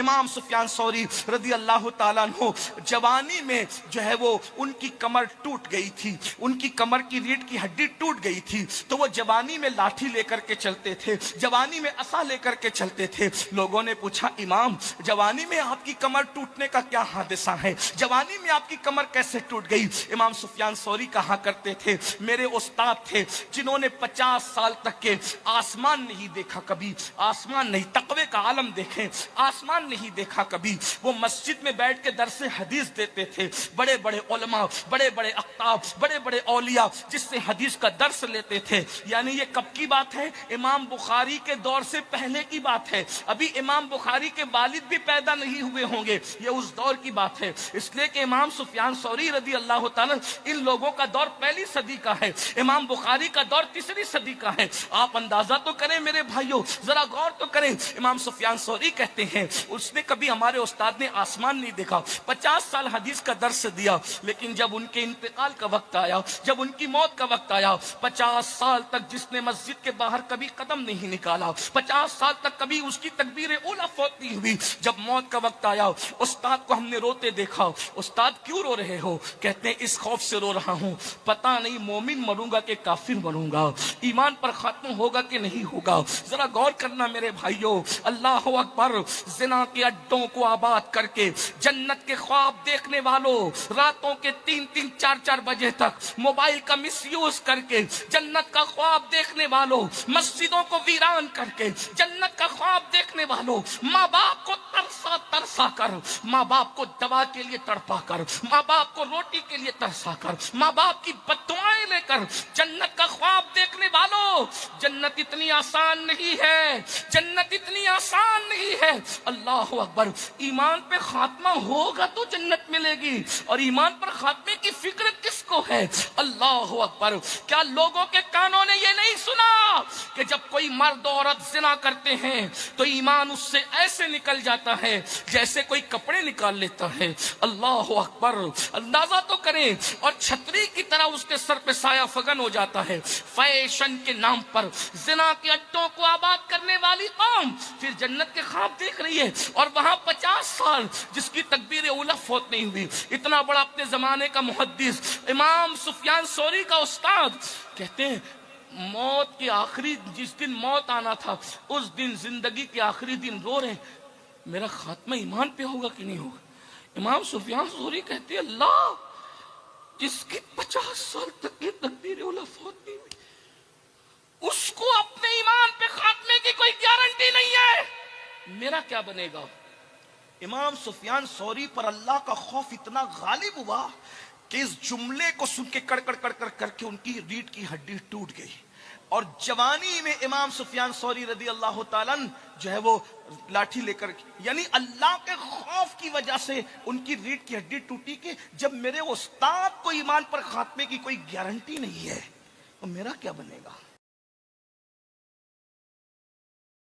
امام سفیان ثوری رضی اللہ تعالیٰ عنہ جوانی میں جو ہے وہ ان کی کمر ٹوٹ گئی تھی، ان کی کمر کی ریڑھ کی ہڈی ٹوٹ گئی تھی، تو وہ جوانی میں لاٹھی لے کر کے چلتے تھے، جوانی میں عصا لے کر کے چلتے تھے۔ لوگوں نے پوچھا امام جوانی میں آپ کی کمر ٹوٹنے کا کیا حادثہ ہے، جوانی میں آپ کی کمر کیسے ٹوٹ گئی؟ امام سفیان ثوری کہا کرتے تھے میرے استاد تھے جنہوں نے 50 سال تک کے آسمان نہیں دیکھا، کبھی آسمان نہیں، تقوی کا عالم دیکھیں، آسمان نہیں دیکھا کبھی، وہ مسجد میں بیٹھ کے درس حدیث دیتے تھے، بڑے بڑے علماء، بڑے بڑے اقطاب، بڑے بڑے اولیاء جس سے حدیث کا درس لیتے تھے۔ یعنی یہ کب کی بات ہے؟ امام بخاری کے دور سے پہلے کی بات ہے، ابھی امام بخاری کے والد بھی پیدا نہیں ہوئے ہوں گے، یہ اس دور کی بات ہے۔ اس لیے کہ امام سفیان ثوری رضی اللہ تعالیٰ ان لوگوں کا دور پہلی صدی کا ہے، امام بخاری کا دور تیسری صدی کا ہے۔ آپ اندازہ تو کریں میرے بھائیوں، ذرا غور تو کریں۔ امام سفیان ثوری کہتے ہیں اس نے کبھی ہمارے استاد نے آسمان نہیں دیکھا، 50 سال حدیث کا درس دیا، لیکن جب ان کے انتقال کا وقت آیا، جب ان کی موت کا وقت آیا، 50 سال تک جس نے مسجد کے باہر کبھی قدم نہیں نکالا، 50 سال تک کبھی اس کی تکبیر اولیٰ فوت نہیں ہوئی، جب موت کا وقت آیا استاد کو ہم نے روتے دیکھا۔ استاد کیوں رو رہے ہو؟ کہتے ہیں اس خوف سے رو رہا ہوں پتہ نہیں مومن مروں گا کہ کافر مروں گا، ایمان پر ختم ہوگا کہ نہیں ہوگا۔ ذرا غور کرنا میرے بھائیوں، اللہ اکبر، زنا کے اڈوں کو آباد کر کے جنت کے خواب دیکھنے والوں، راتوں کے 3-3 4-4 بجے تک موبائل کا مس یوز کر کے جنت کا خواب دیکھنے والوں، مسجدوں کو ویران کر کے جنت کا خواب دیکھنے والوں، ماں باپ کو ترسا ترسا کر، ماں باپ کو دوا کے لیے تڑپا کر، ماں باپ کو روٹی کے لیے ترسا کر، ماں باپ کی بددعائیں لے کر جنت کا خواب دیکھنے والوں، جنت اتنی آسان نہیں ہے، جنت اتنی آسان نہیں ہے۔ اللہ اکبر، ایمان پہ خاتمہ ہوگا تو جنت ملے گی، اور ایمان پر خاتمے کی فکر کس کو ہے؟ اللہ اکبر، کیا لوگوں کے کانوں نے یہ نہیں سنا کہ جب کوئی مرد اور عورت زنا کرتے ہیں تو ایمان اس سے ایسے نکل جاتا ہے جیسے کوئی کپڑے نکال لیتا ہے؟ اللہ اکبر، اندازہ تو کریں، اور چھتری کی طرح اس کے سر پہ سایہ فگن ہو جاتا ہے۔ فیشن کے نام پر زنا کے اڈوں کو آباد کرنے والی قوم پھر جنت کے خواب دیکھ رہی ہے، اور وہاں 50 سال جس کی تکبیر اولیٰ فوت نہیں ہوئی۔ اتنا بڑا اپنے زمانے کا محدث امام سفیان ثوری کا استاد کہتے ہیں موت کے آخری جس دن موت آنا تھا اس دن زندگی کے آخری دن رو رہے میرا خاتمہ ایمان پہ ہوگا کہ نہیں ہوگا۔ امام سفیان ثوری کہتے ہیں اللہ جس کی 50 سال تک یہ تکبیر اولیٰ فوت نہیں ہوئی اس کو اپنے ایمان پہ خاتمے کی کوئی گارنٹی نہیں ہے، میرا کیا بنے گا؟ امام سفیان ثوری پر اللہ کا خوف اتنا غالب ہوا کہ اس جملے کو سن کے کڑکڑ کڑکڑ کر کے ان کی ریڑھ کی ہڈی ٹوٹ گئی، اور جوانی میں امام سفیان ثوری رضی اللہ تعالیٰ جو ہے وہ لاٹھی لے کر، یعنی اللہ کے خوف کی وجہ سے ان کی ریڑھ کی ہڈی ٹوٹی کہ جب میرے استاد کو ایمان پر خاتمے کی کوئی گارنٹی نہیں ہے تو میرا کیا بنے گا؟